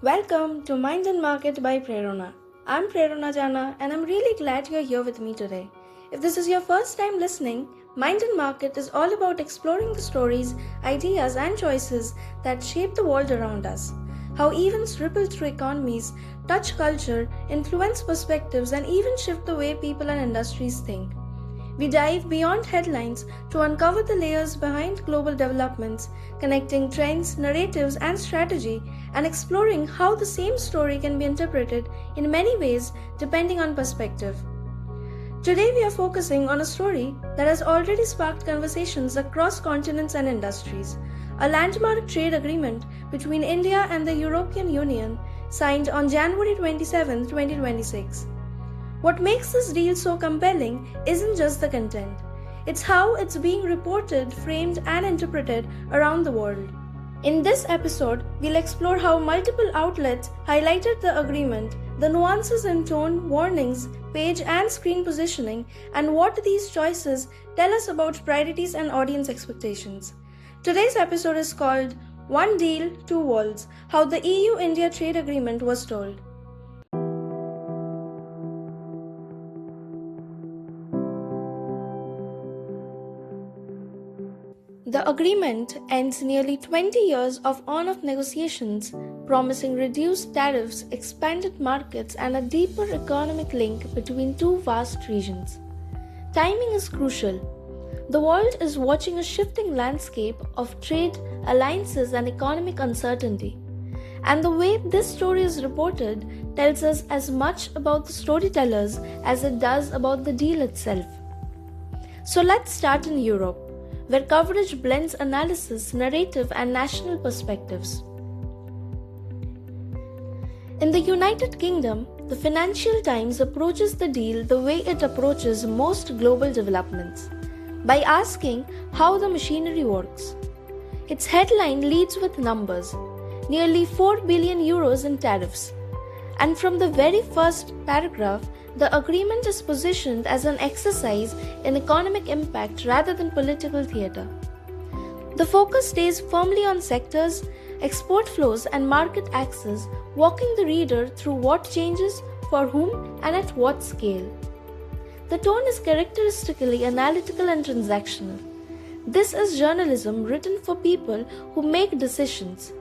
Welcome to Mind and Market by Prerona. I'm Prerona Jana and I'm really glad you're here with me today. If this is your first time listening, Mind and Market is all about exploring the stories, ideas, and choices that shape the world around us. How events ripple through economies, touch culture, influence perspectives, and even shift the way people and industries think. We dive beyond headlines to uncover the layers behind global developments, connecting trends, narratives, and strategy, and exploring how the same story can be interpreted in many ways depending on perspective. Today, we are focusing on a story that has already sparked conversations across continents and industries. A landmark trade agreement between India and the European Union signed on January 27, 2026. What makes this deal so compelling isn't just the content, it's how it's being reported, framed, and interpreted around the world. In this episode, we'll explore how multiple outlets highlighted the agreement, the nuances in tone, warnings, page, and screen positioning, and what these choices tell us about priorities and audience expectations. Today's episode is called One Deal, Two Worlds: How the EU-India Trade Agreement Was Told. The agreement ends nearly 20 years of on-off negotiations, promising reduced tariffs, expanded markets, and a deeper economic link between two vast regions. Timing is crucial. The world is watching a shifting landscape of trade, alliances, and economic uncertainty. And the way this story is reported tells us as much about the storytellers as it does about the deal itself. So let's start in Europe, where coverage blends analysis, narrative, and national perspectives. In the United Kingdom, the Financial Times approaches the deal the way it approaches most global developments, by asking how the machinery works. Its headline leads with numbers, nearly 4 billion euros in tariffs. And from the very first paragraph, the agreement is positioned as an exercise in economic impact rather than political theatre. The focus stays firmly on sectors, export flows, and market access, walking the reader through what changes, for whom, and at what scale. The tone is characteristically analytical and transactional. This is journalism written for people who make decisions,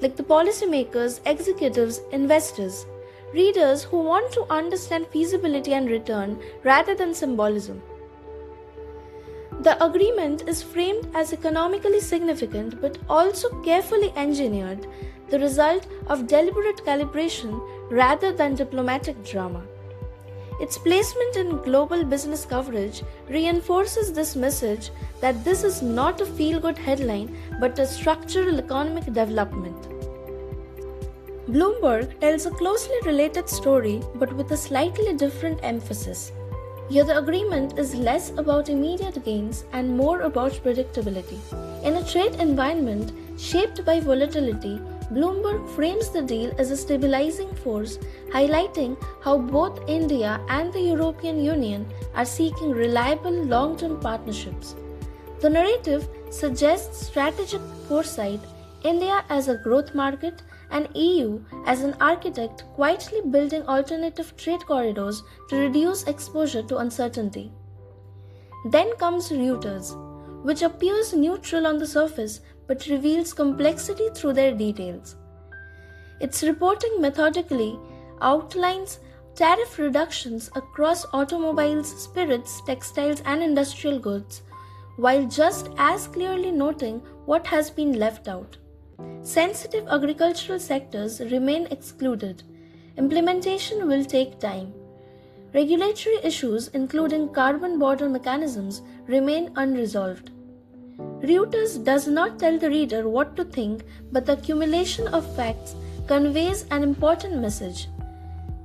like the policymakers, executives, investors, readers who want to understand feasibility and return rather than symbolism. The agreement is framed as economically significant but also carefully engineered, the result of deliberate calibration rather than diplomatic drama. Its placement in global business coverage reinforces this message that this is not a feel-good headline but a structural economic development. Bloomberg tells a closely related story but with a slightly different emphasis. Here the agreement is less about immediate gains and more about predictability. In a trade environment shaped by volatility, Bloomberg frames the deal as a stabilizing force, highlighting how both India and the European Union are seeking reliable long-term partnerships. The narrative suggests strategic foresight, India as a growth market, and EU as an architect quietly building alternative trade corridors to reduce exposure to uncertainty. Then comes Reuters, which appears neutral on the surface but reveals complexity through their details. Its reporting methodically outlines tariff reductions across automobiles, spirits, textiles, and industrial goods, while just as clearly noting what has been left out. Sensitive agricultural sectors remain excluded. Implementation will take time. Regulatory issues, including carbon border mechanisms, remain unresolved. Reuters does not tell the reader what to think, but the accumulation of facts conveys an important message.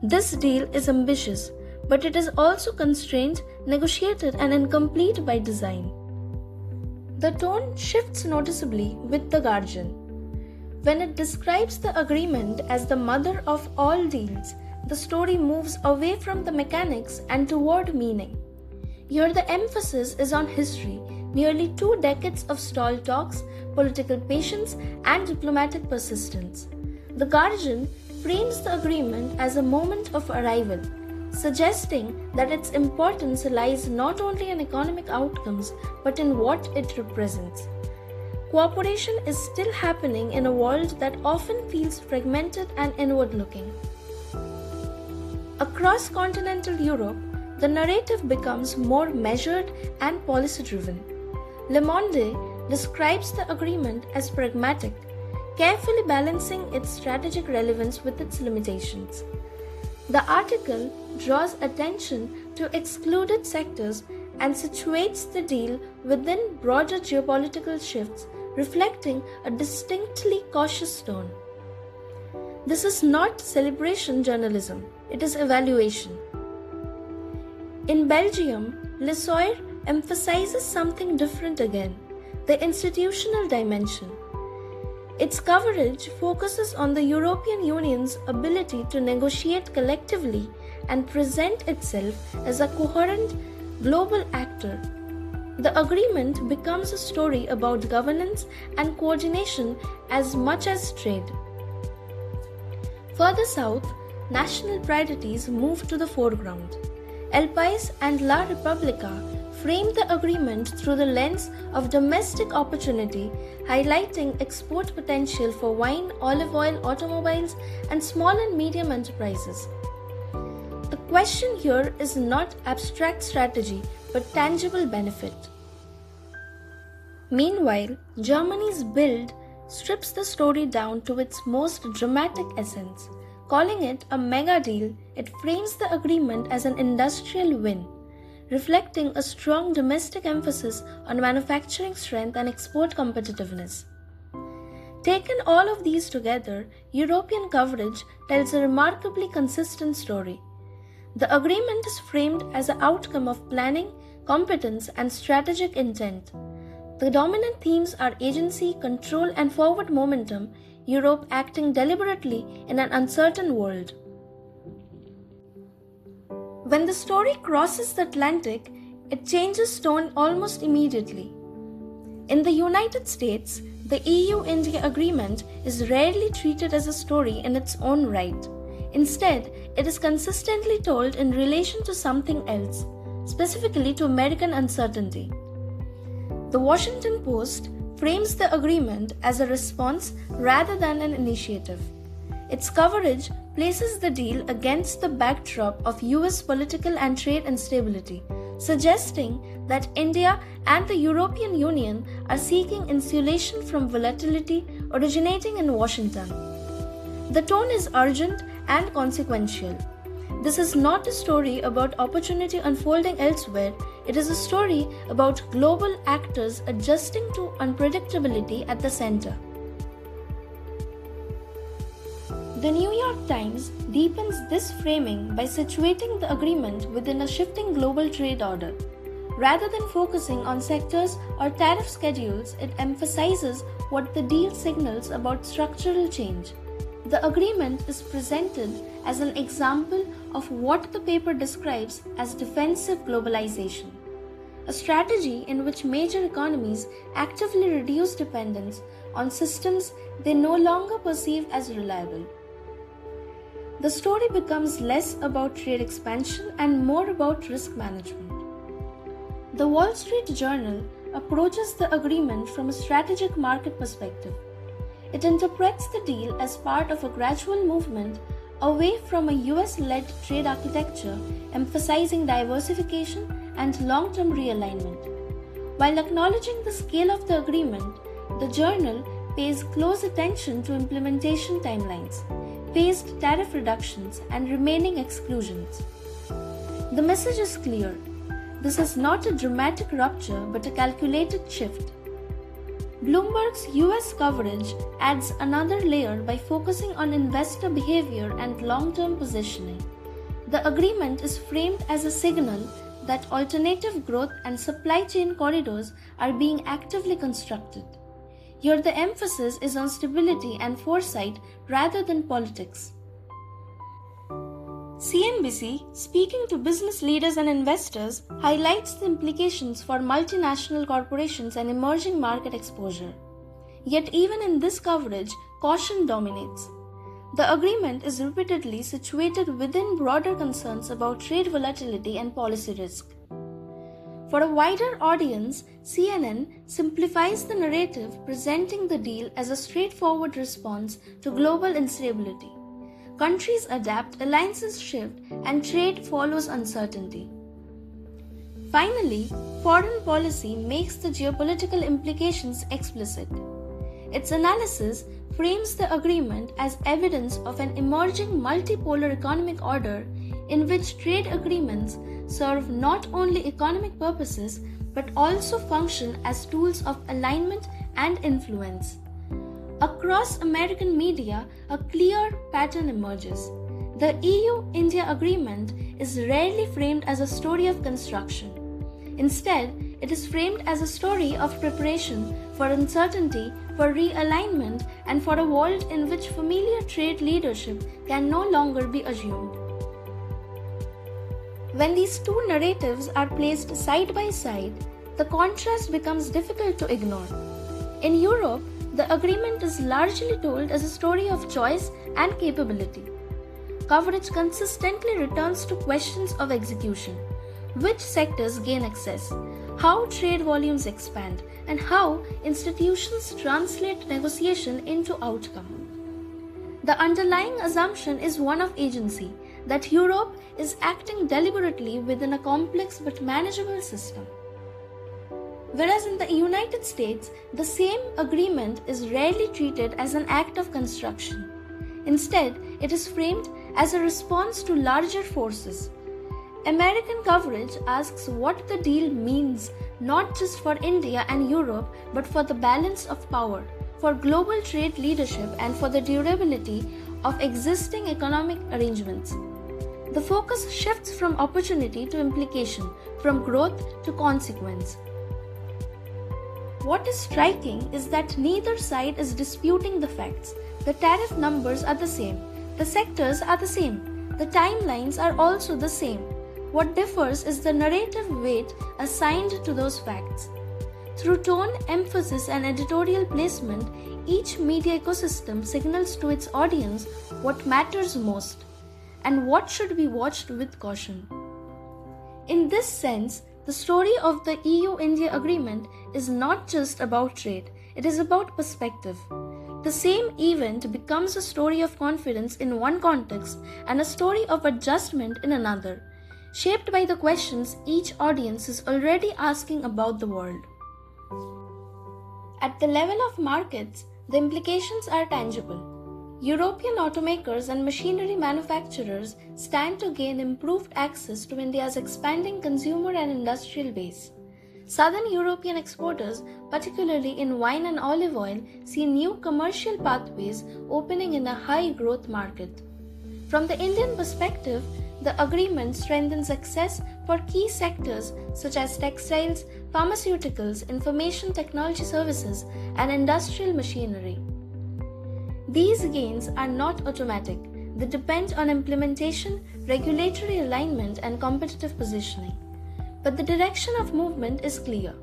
This deal is ambitious, but it is also constrained, negotiated, and incomplete by design. The tone shifts noticeably with The Guardian. When it describes the agreement as the mother of all deals, the story moves away from the mechanics and toward meaning. Here the emphasis is on history, nearly 2 decades of stall talks, political patience, and diplomatic persistence. The Guardian frames the agreement as a moment of arrival, suggesting that its importance lies not only in economic outcomes but in what it represents. Cooperation is still happening in a world that often feels fragmented and inward-looking. Across continental Europe, the narrative becomes more measured and policy-driven. Le Monde describes the agreement as pragmatic, carefully balancing its strategic relevance with its limitations. The article draws attention to excluded sectors and situates the deal within broader geopolitical shifts, reflecting a distinctly cautious tone. This is not celebration journalism, it is evaluation. In Belgium, Le Soir emphasizes something different again, the institutional dimension. Its coverage focuses on the European Union's ability to negotiate collectively and present itself as a coherent global actor. The agreement becomes a story about governance and coordination as much as trade. Further south, national priorities move to the foreground. El País and La Repubblica frame the agreement through the lens of domestic opportunity, highlighting export potential for wine, olive oil, automobiles, and small and medium enterprises. The question here is not abstract strategy, but tangible benefit. Meanwhile, Germany's Bild strips the story down to its most dramatic essence. Calling it a mega deal, it frames the agreement as an industrial win, reflecting a strong domestic emphasis on manufacturing strength and export competitiveness. Taken all of these together, European coverage tells a remarkably consistent story. The agreement is framed as an outcome of planning, competence, and strategic intent. The dominant themes are agency, control, and forward momentum, Europe acting deliberately in an uncertain world. When the story crosses the Atlantic, it changes tone almost immediately. In the United States, the EU-India agreement is rarely treated as a story in its own right. Instead, it is consistently told in relation to something else, specifically to American uncertainty. The Washington Post frames the agreement as a response rather than an initiative. Its coverage places the deal against the backdrop of US political and trade instability, suggesting that India and the European Union are seeking insulation from volatility originating in Washington. The tone is urgent and consequential. This is not a story about opportunity unfolding elsewhere, it is a story about global actors adjusting to unpredictability at the center. The New York Times deepens this framing by situating the agreement within a shifting global trade order. Rather than focusing on sectors or tariff schedules, it emphasizes what the deal signals about structural change. The agreement is presented as an example of what the paper describes as defensive globalization, a strategy in which major economies actively reduce dependence on systems they no longer perceive as reliable. The story becomes less about trade expansion and more about risk management. The Wall Street Journal approaches the agreement from a strategic market perspective. It interprets the deal as part of a gradual movement away from a US-led trade architecture emphasizing diversification and long-term realignment. While acknowledging the scale of the agreement, the journal pays close attention to implementation timelines, phased tariff reductions, and remaining exclusions. The message is clear. This is not a dramatic rupture but a calculated shift. Bloomberg's US coverage adds another layer by focusing on investor behavior and long-term positioning. The agreement is framed as a signal that alternative growth and supply chain corridors are being actively constructed. Here the emphasis is on stability and foresight rather than politics. CNBC, speaking to business leaders and investors, highlights the implications for multinational corporations and emerging market exposure. Yet even in this coverage, caution dominates. the agreement is repeatedly situated within broader concerns about trade volatility and policy risk. For a wider audience, CNN simplifies the narrative, presenting the deal as a straightforward response to global instability. Countries adapt, alliances shift, and trade follows uncertainty. Finally, foreign policy makes the geopolitical implications explicit. Its analysis frames the agreement as evidence of an emerging multipolar economic order in which trade agreements serve not only economic purposes but also function as tools of alignment and influence. Across American media, a clear pattern emerges. The EU-India agreement is rarely framed as a story of construction. Instead, it is framed as a story of preparation for uncertainty, for realignment, and for a world in which familiar trade leadership can no longer be assumed. When these two narratives are placed side by side, the contrast becomes difficult to ignore. In Europe, the agreement is largely told as a story of choice and capability. Coverage consistently returns to questions of execution. Which sectors gain access, how trade volumes expand, and how institutions translate negotiation into outcome. The underlying assumption is one of agency, that Europe is acting deliberately within a complex but manageable system. Whereas in the United States, the same agreement is rarely treated as an act of construction. Instead, it is framed as a response to larger forces. American coverage asks what the deal means not just for India and Europe but for the balance of power, for global trade leadership, and for the durability of existing economic arrangements. The focus shifts from opportunity to implication, from growth to consequence. What is striking is that neither side is disputing the facts. The tariff numbers are the same, the sectors are the same, the timelines are also the same. What differs is the narrative weight assigned to those facts. Through tone, emphasis, and editorial placement, each media ecosystem signals to its audience what matters most and what should be watched with caution. In this sense, the story of the EU-India agreement is not just about trade, it is about perspective. The same event becomes a story of confidence in one context and a story of adjustment in another, shaped by the questions each audience is already asking about the world. At the level of markets, the implications are tangible. European automakers and machinery manufacturers stand to gain improved access to India's expanding consumer and industrial base. Southern European exporters, particularly in wine and olive oil, see new commercial pathways opening in a high-growth market. From the Indian perspective, the agreement strengthens access for key sectors such as textiles, pharmaceuticals, information technology services, and industrial machinery. These gains are not automatic. They depend on implementation, regulatory alignment, and competitive positioning. But the direction of movement is clear.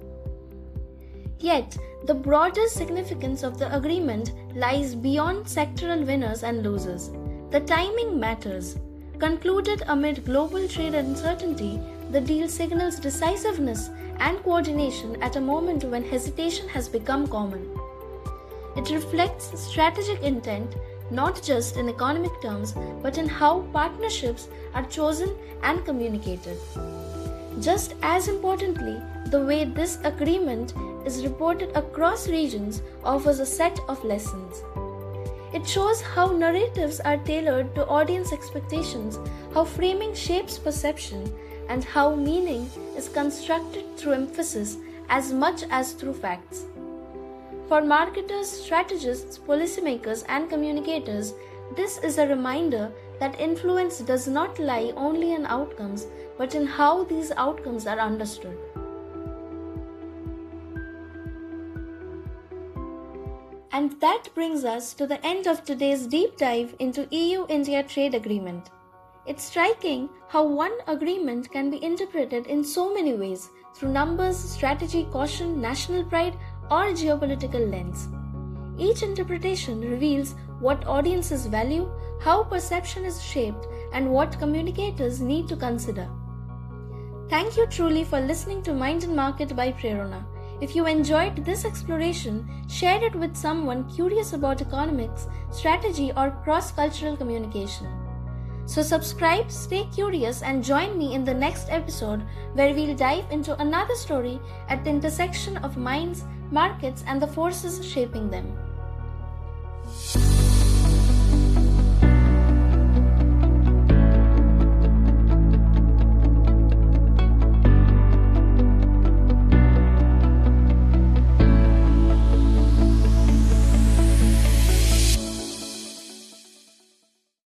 Yet, the broader significance of the agreement lies beyond sectoral winners and losers. The timing matters. Concluded amid global trade uncertainty, the deal signals decisiveness and coordination at a moment when hesitation has become common. It reflects strategic intent not just in economic terms but in how partnerships are chosen and communicated. Just as importantly, the way this agreement is reported across regions offers a set of lessons. It shows how narratives are tailored to audience expectations, how framing shapes perception, and how meaning is constructed through emphasis as much as through facts. For marketers, strategists, policymakers, and communicators, this is a reminder that influence does not lie only in outcomes, but in how these outcomes are understood. And that brings us to the end of today's deep dive into EU-India trade agreement. It's striking how one agreement can be interpreted in so many ways, through numbers, strategy, caution, national pride, or geopolitical lens. Each interpretation reveals what audiences value, how perception is shaped, and what communicators need to consider. Thank you truly for listening to Mind and Market by Prerona. If you enjoyed this exploration, share it with someone curious about economics, strategy, or cross-cultural communication. So subscribe, stay curious, and join me in the next episode where we'll dive into another story at the intersection of minds, markets, and the forces shaping them.